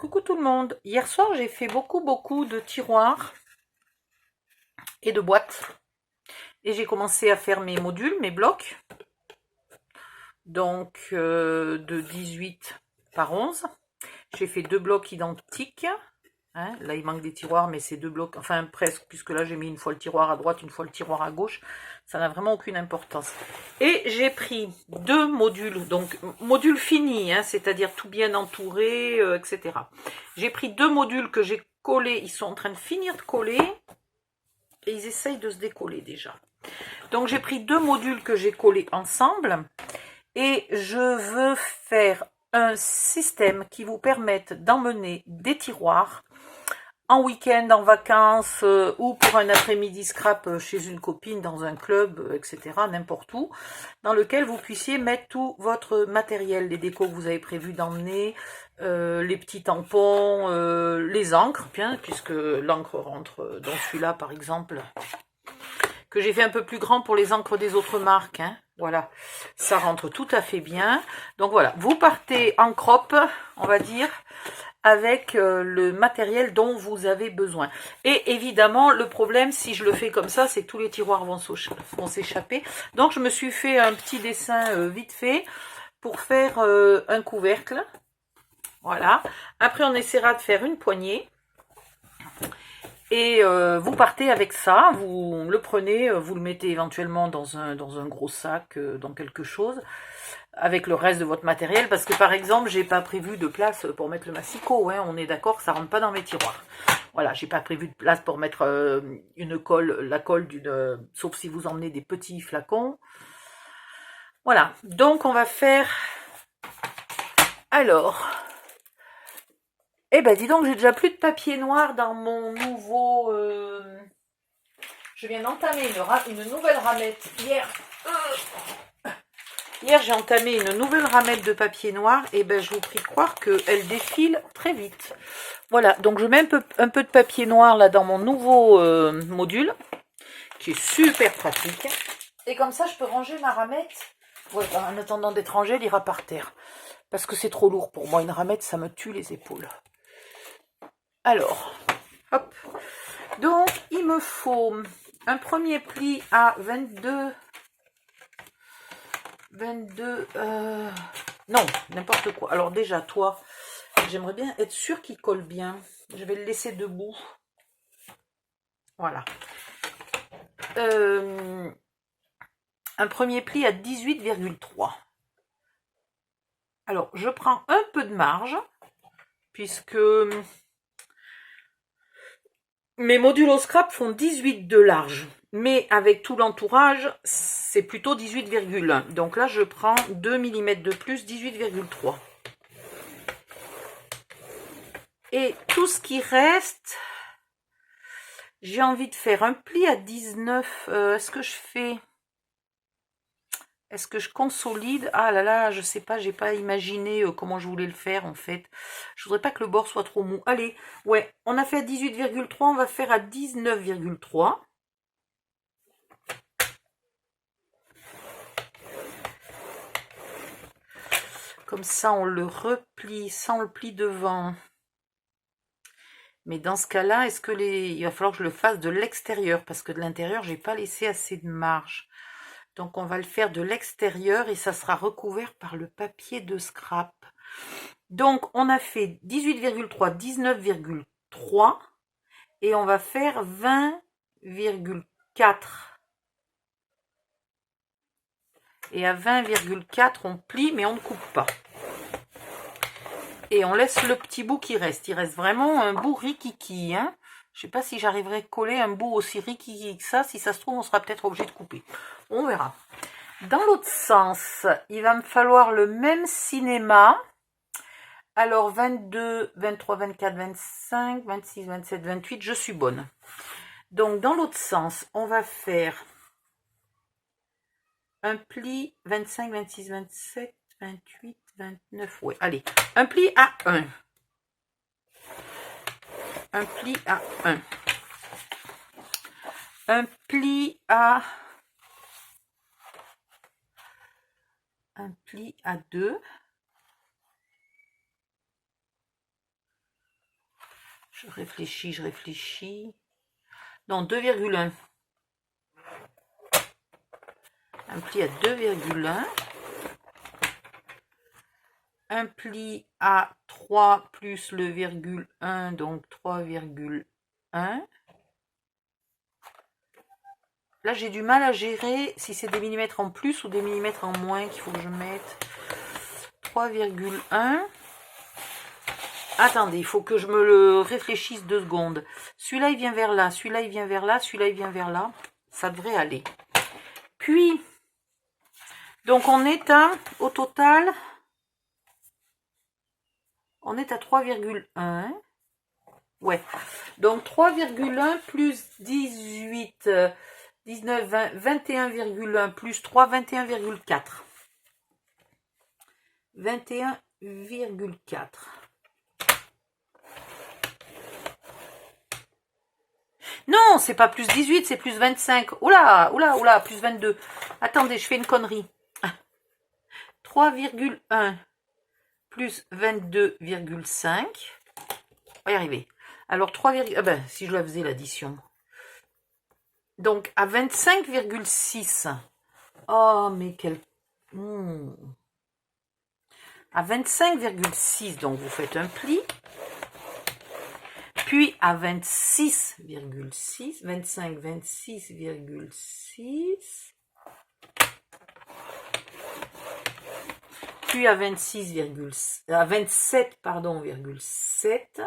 Coucou tout le monde. Hier soir, j'ai fait beaucoup de tiroirs et de boîtes. Et j'ai commencé à faire mes modules, mes blocs. Donc, de 18 par 11. J'ai fait deux blocs identiques. Hein, là, il manque des tiroirs, mais c'est deux blocs, enfin presque, puisque là, j'ai mis une fois le tiroir à droite, une fois le tiroir à gauche. Ça n'a vraiment aucune importance. Et j'ai pris deux modules, donc modules finis, hein, c'est-à-dire tout bien entouré, etc. J'ai pris deux modules que j'ai collés, ils sont en train de finir de coller, et ils essayent de se décoller déjà. Donc j'ai pris deux modules que j'ai collés ensemble, et je veux faire un système qui vous permette d'emmener des tiroirs en week-end, en vacances, ou pour un après-midi scrap chez une copine, dans un club, etc., n'importe où, dans lequel vous puissiez mettre tout votre matériel, les décos que vous avez prévu d'emmener, les petits tampons, les encres, bien, puisque l'encre rentre dans celui-là, par exemple, que j'ai fait un peu plus grand pour les encres des autres marques, hein. Voilà, ça rentre tout à fait bien. Donc voilà, vous partez en crop, on va dire, avec le matériel dont vous avez besoin. Et évidemment, le problème, si je le fais comme ça, c'est que tous les tiroirs vont s'échapper. Donc, je me suis fait un petit dessin vite fait pour faire un couvercle. Voilà. Après, on essaiera de faire une poignée. Et vous partez avec ça, vous le prenez, vous le mettez éventuellement dans un gros sac, dans quelque chose, avec le reste de votre matériel, parce que par exemple, j'ai pas prévu de place pour mettre le massicot, hein, on est d'accord, ça rentre pas dans mes tiroirs. Voilà, j'ai pas prévu de place pour mettre une colle, la colle d'une, sauf si vous emmenez des petits flacons. Voilà, donc on va faire, alors, eh ben dis donc, j'ai déjà plus de papier noir dans mon nouveau... Je viens d'entamer une nouvelle ramette hier. Hier, j'ai entamé une nouvelle ramette de papier noir. Et ben, je vous prie de croire qu'elle défile très vite. Voilà, donc je mets un peu de papier noir là dans mon nouveau module, qui est super pratique. Et comme ça, je peux ranger ma ramette. Ouais, en attendant d'être rangée, elle ira par terre. Parce que c'est trop lourd pour moi. Une ramette, ça me tue les épaules. Alors, hop. Donc, il me faut un premier pli à 22... non, n'importe quoi. Alors déjà, toi, j'aimerais bien être sûre qu'il colle bien. Je vais le laisser debout. Voilà. Un premier pli à 18,3. Alors, je prends un peu de marge, puisque mes modules au scrap font 18 de large. Mais avec tout l'entourage, c'est plutôt 18,1. Donc là, je prends 2 mm de plus, 18,3. Et tout ce qui reste, j'ai envie de faire un pli à 19. Est-ce que je fais... Est-ce que je consolide? Ah là là, je sais pas, j'ai pas imaginé comment je voulais le faire en fait. Je voudrais pas que le bord soit trop mou. Allez, ouais, on a fait à 18,3, on va faire à 19,3. Comme ça, on le replie sans le pli devant. Mais dans ce cas-là, est-ce que il va falloir que je le fasse de l'extérieur, parce que de l'intérieur, j'ai pas laissé assez de marge. Donc on va le faire de l'extérieur et ça sera recouvert par le papier de scrap. Donc on a fait 18,3, 19,3 et on va faire 20,4. Et à 20,4 on plie mais on ne coupe pas. Et on laisse le petit bout qui reste. Il reste vraiment un bout rikiki, hein. Je sais pas si j'arriverai à coller un bout aussi rikiki que ça. Si ça se trouve, on sera peut-être obligé de couper. On verra. Dans l'autre sens, il va me falloir le même cinéma. Alors 22, 23, 24, 25, 26, 27, 28, je suis bonne. Donc dans l'autre sens, on va faire un pli 25, 26, 27, 28, 29. Ouais, allez, un pli à 1. Un pli à 1. Un pli à... Un pli à 2. Je réfléchis. Non, 2,1. Un pli à 2,1. Un pli à 3 plus le virgule 1, donc 3,1. Là, j'ai du mal à gérer si c'est des millimètres en plus ou des millimètres en moins qu'il faut que je mette. 3,1. Attendez, il faut que je me le réfléchisse 2 secondes. Celui-là, il vient vers là, celui-là, il vient vers là, celui-là, il vient vers là. Ça devrait aller. Puis, donc on est à, au total, on est à 3,1. Ouais. Donc 3,1 plus 18, 19, 20, 21,1 plus 3, 21,4. 21,4. Non, c'est pas plus 18, c'est plus 25. Oula, plus 22. Attendez, je fais une connerie. 3,1 plus 22,5. On va y arriver. Alors 3, ah ben, si je la faisais l'addition. Donc à 25,6. Oh, mais quel... À 25,6, donc vous faites un pli. Puis à 26,6, 25, 26,6. Puis à 27, pardon, 7.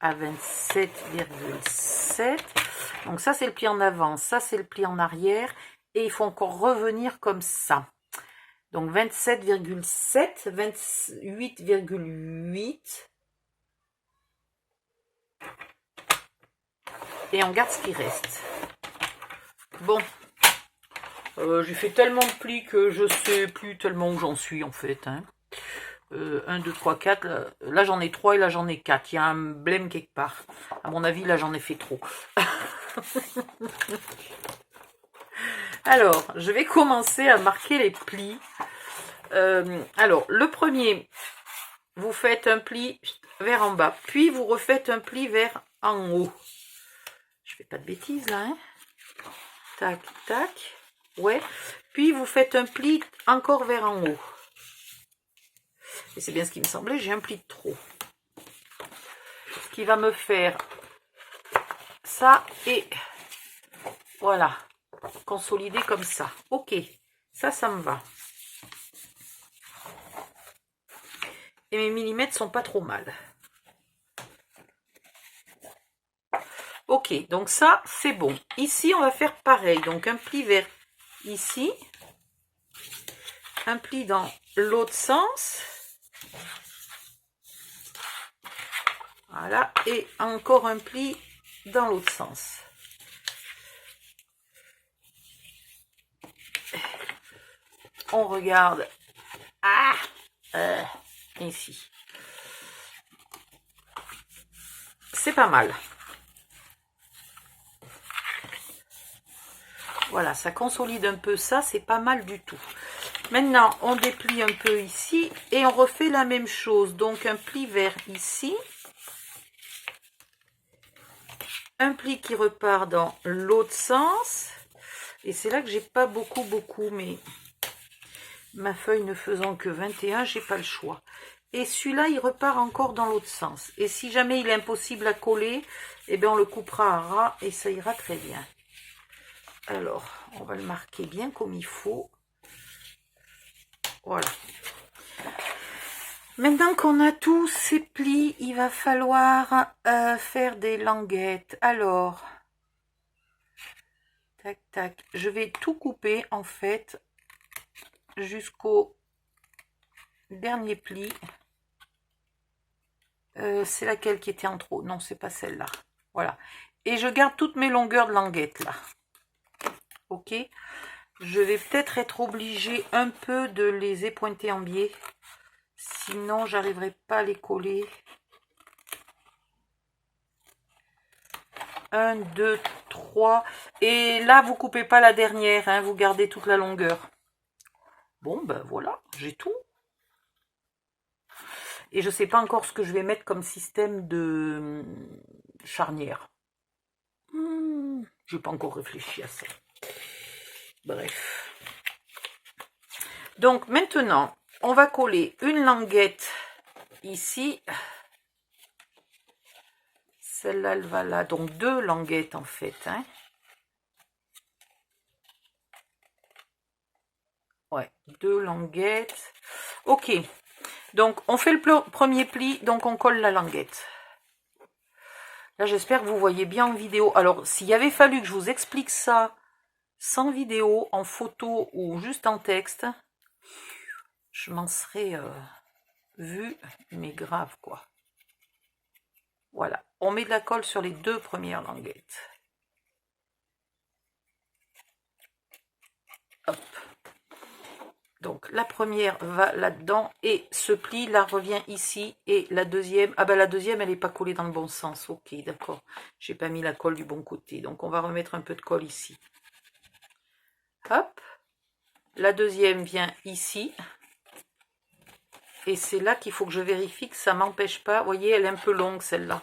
À 27,7. Donc ça, c'est le pli en avant. Ça, c'est le pli en arrière. Et il faut encore revenir comme ça. Donc 27,7, 28,8. Et on garde ce qui reste. Bon. J'ai fait tellement de plis que je sais plus tellement où j'en suis en fait. Hein. 1, 2, 3, 4. Là j'en ai 3 et là j'en ai 4. Il y a un blême quelque part. À mon avis, là j'en ai fait trop. Alors, je vais commencer à marquer les plis. Alors, le premier, vous faites un pli vers en bas. Puis vous refaites un pli vers en haut. Je fais pas de bêtises là. Hein. Tac, tac. Ouais. Puis vous faites un pli encore vers en haut. Et c'est bien ce qui me semblait, j'ai un pli de trop. Ce qui va me faire ça et voilà. Consolider comme ça. Ok. Ça me va. Et mes millimètres sont pas trop mal. Ok, donc ça, c'est bon. Ici, on va faire pareil. Donc, un pli vers ici. Un pli dans l'autre sens. Voilà. Et encore un pli dans l'autre sens. On regarde. Ah ici. C'est pas mal. Voilà, ça consolide un peu ça, c'est pas mal du tout. Maintenant, on déplie un peu ici et on refait la même chose. Donc, un pli vers ici. Un pli qui repart dans l'autre sens. Et c'est là que j'ai pas beaucoup, mais ma feuille ne faisant que 21, j'ai pas le choix. Et celui-là, il repart encore dans l'autre sens. Et si jamais il est impossible à coller, eh bien, on le coupera à ras et ça ira très bien. Alors, on va le marquer bien comme il faut. Voilà. Maintenant qu'on a tous ces plis, il va falloir faire des languettes. Alors, tac, tac. Je vais tout couper, en fait, jusqu'au dernier pli. C'est laquelle qui était en trop? Non, c'est pas celle-là. Voilà. Et je garde toutes mes longueurs de languettes, là. Ok. Je vais peut-être être obligée un peu de les épointer en biais. Sinon, j'arriverai pas à les coller. 1, 2, 3. Et là, vous coupez pas la dernière. Hein, vous gardez toute la longueur. Bon, ben voilà, j'ai tout. Et je ne sais pas encore ce que je vais mettre comme système de charnière. Je n'ai pas encore réfléchi à ça. Bref. Donc maintenant, on va coller une languette ici. Celle-là, elle va là. Donc 2 languettes en fait. Hein. Ouais, 2 languettes. Ok. Donc on fait le premier pli, donc on colle la languette. Là, j'espère que vous voyez bien en vidéo. Alors, s'il avait fallu que je vous explique ça sans vidéo, en photo ou juste en texte, je m'en serais vu, mais grave quoi. Voilà, on met de la colle sur les 2 premières languettes. Hop. Donc la première va là-dedans et ce pli là revient ici et la deuxième, ah ben la deuxième elle n'est pas collée dans le bon sens, ok d'accord, j'ai pas mis la colle du bon côté, donc on va remettre un peu de colle ici. Hop, la deuxième vient ici et c'est là qu'il faut que je vérifie que ça m'empêche pas, vous voyez elle est un peu longue celle-là,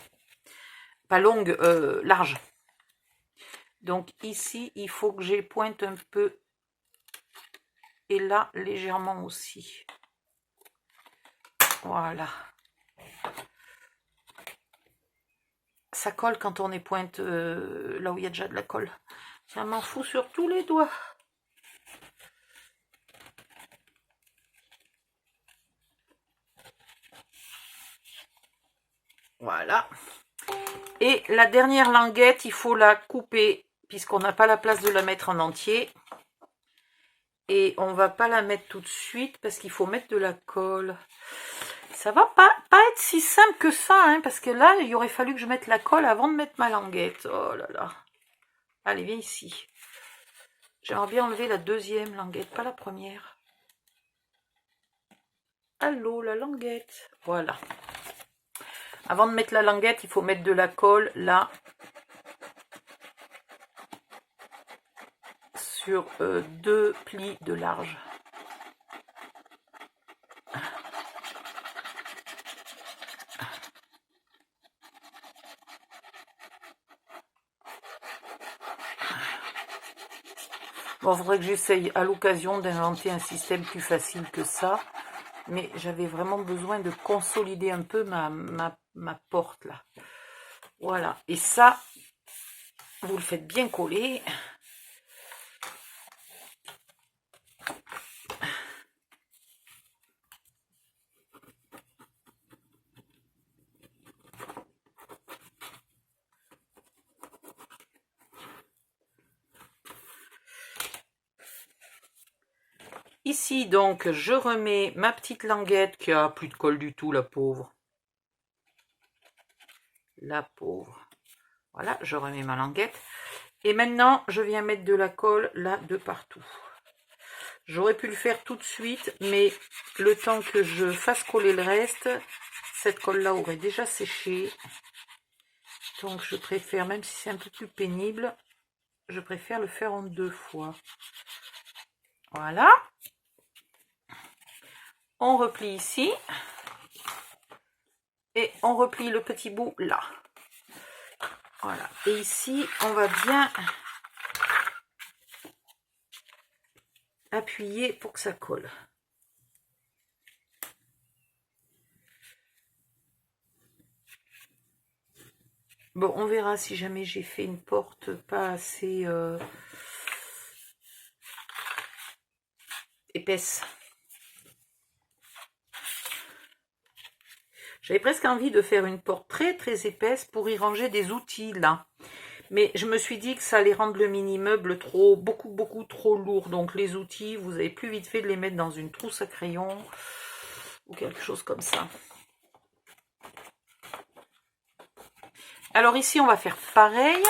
pas longue, large. Donc ici il faut que j'ai pointe un peu et là légèrement aussi. Voilà. Ça colle quand on est pointe là où il y a déjà de la colle. Ça m'en fout sur tous les doigts. Voilà. Et la dernière languette, il faut la couper puisqu'on n'a pas la place de la mettre en entier. Et on va pas la mettre tout de suite parce qu'il faut mettre de la colle. Ça va pas être si simple que ça, hein, parce que là, il aurait fallu que je mette la colle avant de mettre ma languette. Oh là là. Allez, viens ici. J'aimerais bien enlever la deuxième languette, pas la première. Allô, la languette. Voilà. Avant de mettre la languette, il faut mettre de la colle là. Sur 2 plis de large. Bon, il faudrait que j'essaye à l'occasion d'inventer un système plus facile que ça. Mais j'avais vraiment besoin de consolider un peu ma porte là. Voilà. Et ça, vous le faites bien coller. Ici, donc, je remets ma petite languette qui a plus de colle du tout, la pauvre. La pauvre. Voilà, je remets ma languette. Et maintenant, je viens mettre de la colle là de partout. J'aurais pu le faire tout de suite, mais le temps que je fasse coller le reste, cette colle-là aurait déjà séché. Donc, je préfère, même si c'est un peu plus pénible, je préfère le faire en 2 fois. Voilà. On replie ici. Et on replie le petit bout là. Voilà. Et ici, on va bien appuyer pour que ça colle. Bon, on verra si jamais j'ai fait une porte pas assez épaisse. J'avais presque envie de faire une porte très très épaisse pour y ranger des outils là. Mais je me suis dit que ça allait rendre le mini-meuble beaucoup trop lourd. Donc les outils, vous avez plus vite fait de les mettre dans une trousse à crayon ou quelque chose comme ça. Alors ici, on va faire pareil.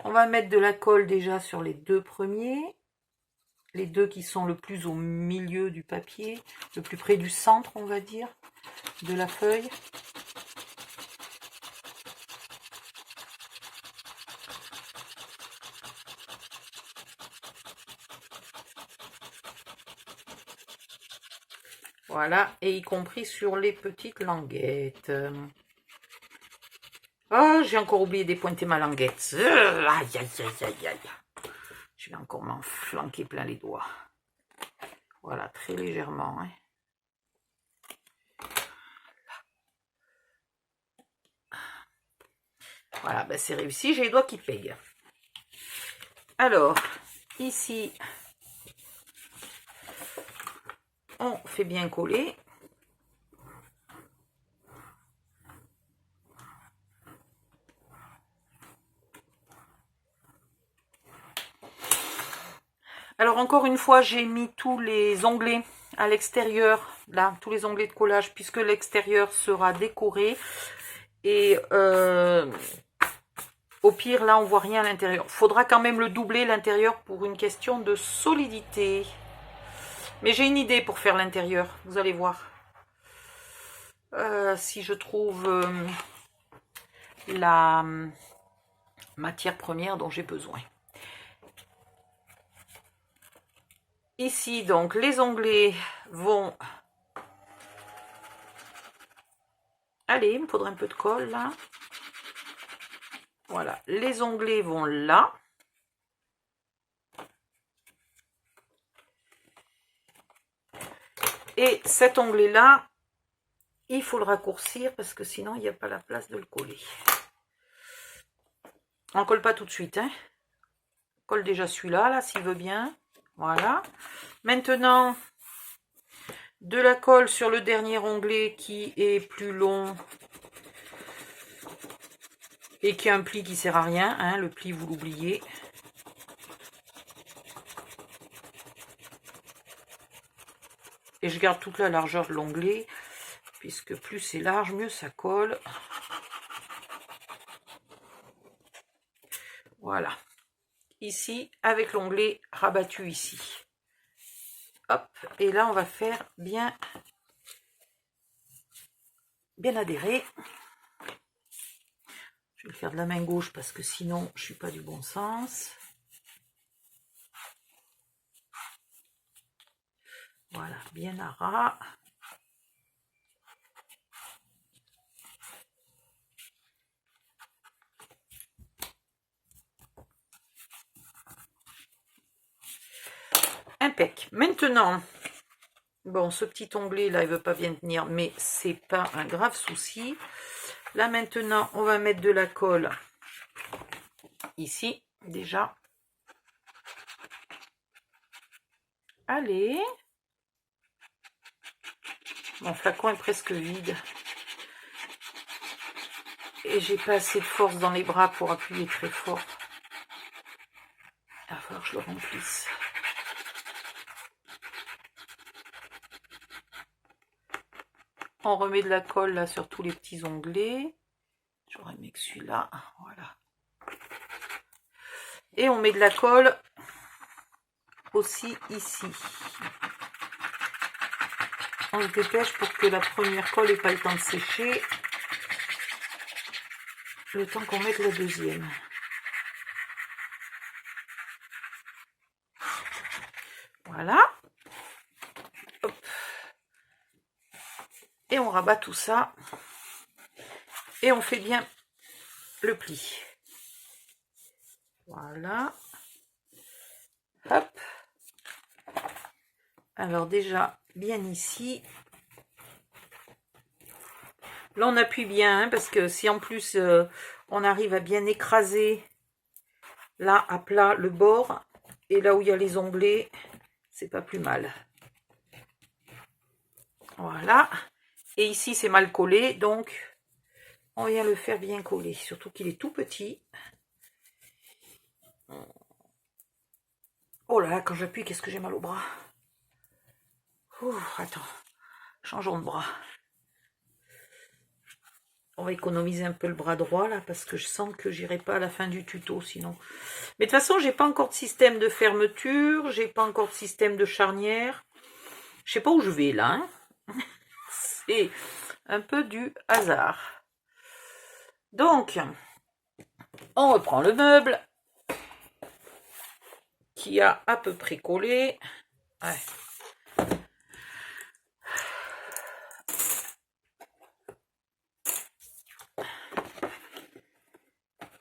On va mettre de la colle déjà sur les 2 premiers. Les 2 qui sont le plus au milieu du papier, le plus près du centre, on va dire, de la feuille. Voilà, et y compris sur les petites languettes. Oh, j'ai encore oublié d'épointer ma languette. Aïe, aïe, aïe, aïe, aïe. Je vais encore m'en flanquer plein les doigts. Voilà, très légèrement. Hein. Voilà, ben c'est réussi, j'ai les doigts qui pèguent. Alors, ici, on fait bien coller. Alors, encore une fois, j'ai mis tous les onglets à l'extérieur, là, tous les onglets de collage, puisque l'extérieur sera décoré. Et au pire, là, on voit rien à l'intérieur. Il faudra quand même le doubler, l'intérieur, pour une question de solidité. Mais j'ai une idée pour faire l'intérieur, vous allez voir. Si je trouve la matière première dont j'ai besoin. Ici, donc, les onglets vont... Allez, il me faudrait un peu de colle, là. Voilà, les onglets vont là. Et cet onglet-là, il faut le raccourcir parce que sinon, il n'y a pas la place de le coller. On ne colle pas tout de suite. Hein. On colle déjà celui-là, là, s'il veut bien. Voilà. Maintenant, de la colle sur le dernier onglet qui est plus long et qui a un pli qui ne sert à rien. Hein. Le pli, vous l'oubliez. Et je garde toute la largeur de l'onglet, puisque plus c'est large, mieux ça colle. Voilà. Ici, avec l'onglet rabattu ici. Hop, et là, on va faire bien adhérer. Je vais le faire de la main gauche, parce que sinon, je ne suis pas du bon sens. Voilà, bien à ras. Impec. Maintenant, bon, ce petit onglet là, il veut pas bien tenir, mais c'est pas un grave souci. Là maintenant, on va mettre de la colle ici, déjà. Allez. Mon flacon est presque vide. Et j'ai pas assez de force dans les bras pour appuyer très fort. Il va falloir que je le remplisse. On remet de la colle là sur tous les petits onglets. J'aurais aimé que celui-là, voilà. Et on met de la colle aussi ici. On se dépêche pour que la première colle n'ait pas le temps de sécher. Le temps qu'on mette la deuxième. Voilà. Hop. Et on rabat tout ça. Et on fait bien le pli. Voilà. Hop. Alors déjà, bien ici. Là, on appuie bien, hein, parce que si en plus, on arrive à bien écraser, là, à plat, le bord, et là où il y a les onglets, c'est pas plus mal. Voilà. Et ici, c'est mal collé, donc on vient le faire bien coller. Surtout qu'il est tout petit. Oh là là, quand j'appuie, qu'est-ce que j'ai mal au bras. Ouh, attends, changeons de bras. On va économiser un peu le bras droit là, parce que je sens que j'irai pas à la fin du tuto sinon. Mais de toute façon, j'ai pas encore de système de fermeture, j'ai pas encore de système de charnière. Je sais pas où je vais là. Hein. C'est un peu du hasard. Donc, on reprend le meuble qui a à peu près collé. Ouais.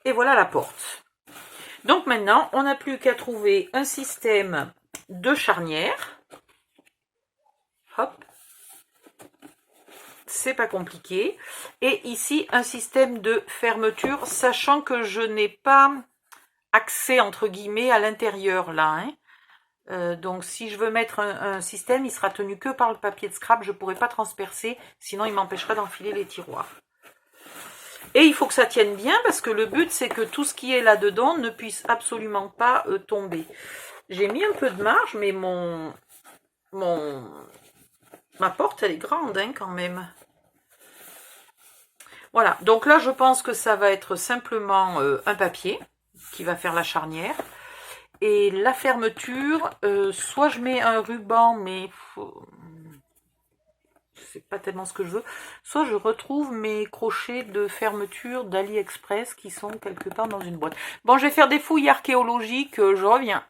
Et voilà la porte. Donc maintenant, on n'a plus qu'à trouver un système de charnière. Hop. C'est pas compliqué. Et ici, un système de fermeture, sachant que je n'ai pas accès, entre guillemets, à l'intérieur, là. Donc, si je veux mettre un système, il sera tenu que par le papier de scrap. Je ne pourrai pas transpercer, sinon il m'empêchera d'enfiler les tiroirs. Et il faut que ça tienne bien, parce que le but, c'est que tout ce qui est là-dedans ne puisse absolument pas tomber. J'ai mis un peu de marge, mais ma porte, elle est grande, hein, quand même. Voilà, donc là, je pense que ça va être simplement un papier qui va faire la charnière. Et la fermeture, soit je mets un ruban, mais c'est pas tellement ce que je veux, soit je retrouve mes crochets de fermeture d'AliExpress qui sont quelque part dans une boîte. Bon, je vais faire des fouilles archéologiques, je reviens.